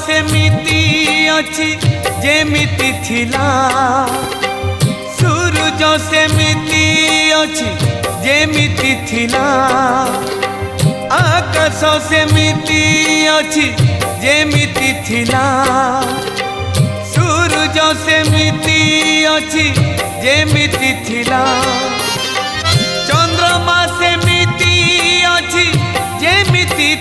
सेमिति अछि जेमिति थिला सूरज सेमिति अछि जेमिति थिला आकाश सेमिति अछि जेमिति थिला सूरज सेमिति अछि जेमिति थिला चंद्रमा सेमिति अछि जेमिति